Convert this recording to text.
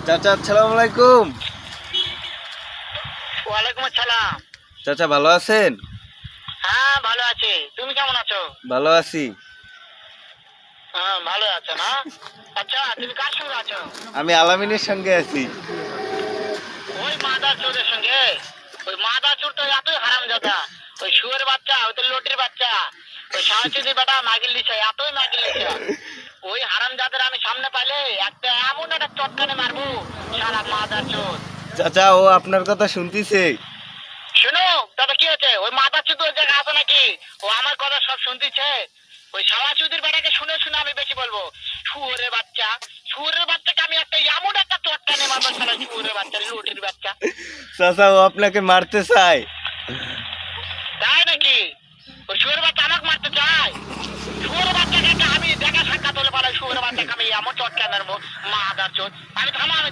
চাচা আসসালামু আলাইকুম। ওয়ালাইকুম আসসালাম। চাচা ভালো আছেন? হ্যাঁ ভালো আছি, তুমি কেমন আছো? ভালো আছি। হ্যাঁ ভালো আছো না? আচ্ছা তুমি কার সঙ্গে আছো? আমি আলামিনের সঙ্গে আছি। ওই মাদার চোরের সঙ্গে? ওই মাদার চোর তো এতই হারামজাদা, ওই শুয়োর বাচ্চা, ওই তো লটির বাচ্চা, ওই সাহসিদি বেটা মাগিল দিছে, এতই মাগিল দিছে। ওই হারামজাদার আমি সামনে পাইলে একটা এমন একটা চটকানে মারবো, শালা মাদার চোর। চাচা ও আপনার কথা শুনতিছে। শোনো দাদা, কি হচ্ছে? ওই মাদার চোর ওই জায়গায় আছে নাকি? ও আমার কথা সব শুনতিছে। ওই সাওয়াচুদির বেটাকে শুনে শুনে আমি বেশি বলবো, শুয়োরের বাচ্চা, শুয়োরের বাচ্চাকে আমি একটা এমন একটা চটকানে মারবো, শালা শুয়োরের বাচ্চা, লটির বাচ্চা। চাচা ও আপনাকে মারতে চায়। তাই নাকি? ওই শুয়োরের বাচ্চা আমাকে মারতে চায়? শুয়োরের বাচ্চাকে আমি দেখা সাক্ষাৎ হলে পালাই, শুয়োরের বাচ্চাকে আমি এমন চটকানে মারবো, মাদার চোর। আমি থামা, আমি